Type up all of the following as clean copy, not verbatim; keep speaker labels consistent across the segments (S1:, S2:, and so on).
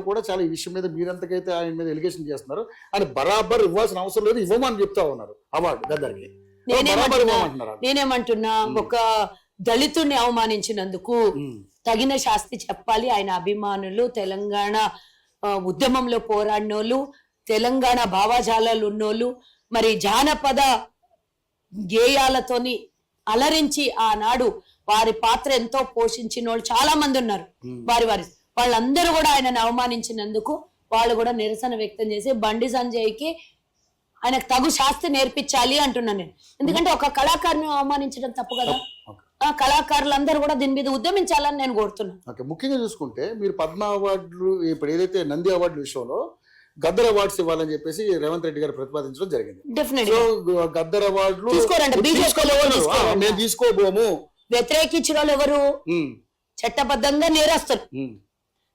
S1: కూడా చాలా ఈ విషయం మీద మీరెంతకైతే ఆయన మీద ఎలిగేషన్ చేస్తున్నారు ఆయన బరాబర్ ఇవ్వాల్సిన అవసరం లేదు, ఇవ్వమని చెప్తా ఉన్నారు అవార్డు గద్దర్కి.
S2: నేనేమంటున్నా, ఒక దళితుడిని అవమానించినందుకు తగిన శాస్తి చెప్పాలి. ఆయన అభిమానులు, తెలంగాణ ఉద్యమంలో పోరాడినోళ్ళు, తెలంగాణ భావజాలాలు ఉన్నోళ్ళు, మరి జానపద గేయాలతోని అలరించి ఆనాడు వారి పాత్ర ఎంతో పోషించిన వాళ్ళు చాలా మంది ఉన్నారు. వాళ్ళందరూ కూడా ఆయనను అవమానించినందుకు వాళ్ళు కూడా నిరసన వ్యక్తం చేసి బండి సంజయ్కి ఆయనకు తగు శాస్తి నేర్పించాలి అంటున్నాను నేను. ఎందుకంటే ఒక కళాకారుని అవమానించడం తప్పు కదా. కళాకారులందరూ కూడా దీని మీద ఉద్యమించాలని నేను కోరుతున్నాను.
S1: ముఖ్యంగా చూసుకుంటే మీరు పద్మ అవార్డులు, ఇప్పుడు ఏదైతే నంది అవార్డుల విషయంలో గద్దర్ అవార్డ్స్ ఇవ్వాలని చెప్పేసి రేవంత్ రెడ్డి గారు ప్రతిపాదించడం జరిగింది. గద్దర్ అవార్డులు మేము తీసుకోబోము,
S2: వ్యతిరేకించిన వాళ్ళు ఎవరు? చట్టబద్ధంగా నేరస్తారు.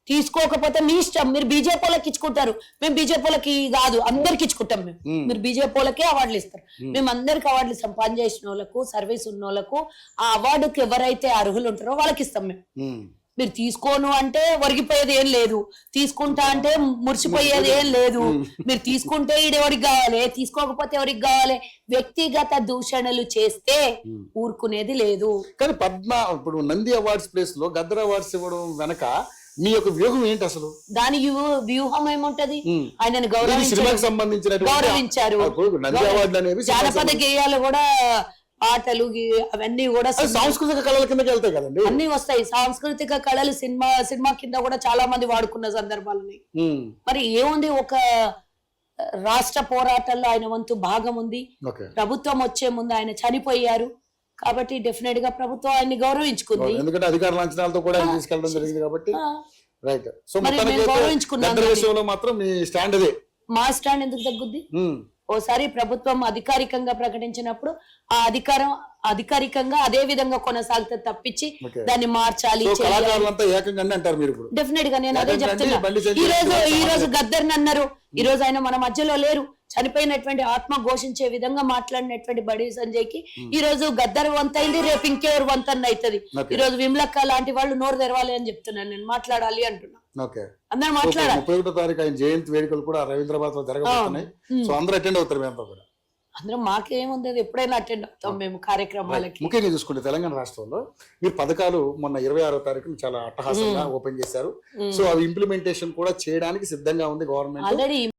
S2: తీసుకోకపోతే మీ ఇష్టం, మీరు బీజేపీలకు ఇచ్చుకుంటారు, మేము బీజేపీలకి కాదు అందరికి ఇచ్చుకుంటాం. మీరు బీజేపీలకే అవార్డులు ఇస్తారు, మేము అందరికి అవార్డులు ఇస్తాం. పని చేసిన వాళ్ళకు, సర్వీస్ ఉన్న వాళ్ళకు, ఆ అవార్డుకి ఎవరైతే అర్హులు ఉంటారో వాళ్ళకి ఇస్తాం మేము. మీరు తీసుకోను అంటే ఒరిగిపోయేది ఏం లేదు, తీసుకుంటా అంటే మురిసిపోయేది ఏం లేదు. మీరు తీసుకుంటే ఎవరికి కావాలి, తీసుకోకపోతే ఎవరికి కావాలి. వ్యక్తిగత దూషణలు చేస్తే ఊరుకునేది లేదు.
S1: కానీ పద్మ ఇప్పుడు నంది అవార్డ్స్ ప్లేస్ లో గద్దర్ అవార్డ్స్ ఇవ్వడం వెనక మీ యొక్క వ్యూహం ఏంటి అసలు?
S2: దాని వ్యూహం ఏముంటది? ఆయనను గౌరవించారు. జానపద గేయాలు కూడా, ఆటలు అవన్నీ కూడా
S1: సాంస్కృతిక కళల కిందకి వెళ్తాయి కదండి,
S2: అన్ని వస్తాయి. సాంస్కృతిక కళలు సినిమా కింద కూడా చాలా మంది వాడుకున్న సందర్భాలని. మరి ఏముంది, ఒక రాష్ట్ర పోరాటాల్లో ఆయన వంతు భాగం ఉంది. ప్రభుత్వం వచ్చే ముందు ఆయన చనిపోయారు కాబట్టి డెఫినెట్ గా ప్రభుత్వం ఆయన్ని గౌరవించుకుంది.
S1: ఎందుకంటే అధికార లాంఛనాలతో కూడా తీసుకెళ్ళడం జరిగింది కాబట్టి. రైట్. సో మాత్రం మీ స్టాండ్ అదే.
S2: మా స్టాండ్ ఎందుకు తగ్గుద్ది? ఓసారి ప్రభుత్వం అధికారికంగా ప్రకటించినప్పుడు ఆ అధికారికంగా అదే విధంగా కొనసాగుతుంది తప్పించి దాన్ని మార్చాలి. డెఫినెట్ గా నేను అదే చెప్తున్నా. ఈ రోజు గద్దర్ని అన్నారు, ఈ రోజు ఆయన మన మధ్యలో లేరు. చనిపోయినటువంటి ఆత్మ ఘోషించే విధంగా మాట్లాడినటువంటి బండి సంజయ్ కి ఈ రోజు గద్దర్ వంతైంది, రేపు ఇంకెవరు వంతన్న అవుతుంది. ఈ రోజు విమలక్క లాంటి వాళ్ళు నోరు తెరవాలి అని చెప్తున్నాను నేను, మాట్లాడాలి అంటున్నా. అందరూ మాట్లాడాలి.
S1: 31వ తారీఖు ఆయన జయంతి వేడుకలు కూడా రవీంద్రబాద్ లో జరగబోతున్నాయి. సో అందరూ అటెండ్ అవుతారు. మేము కూడా
S2: అందరం, మాకేముంది, ఎప్పుడైనా అటెండ్ అవుతాం మేము కార్యక్రమాలకి.
S1: ముఖ్యంగా చూసుకుంటే తెలంగాణ రాష్ట్రంలో మీరు పథకాలు మొన్న 26వ తారీఖున చాలా అట్టహాసంగా ఓపెన్ చేశారు. సో అవి ఇంప్లిమెంటేషన్ కూడా చేయడానికి సిద్ధంగా ఉంది గవర్నమెంట్.
S2: ఆల్రెడీ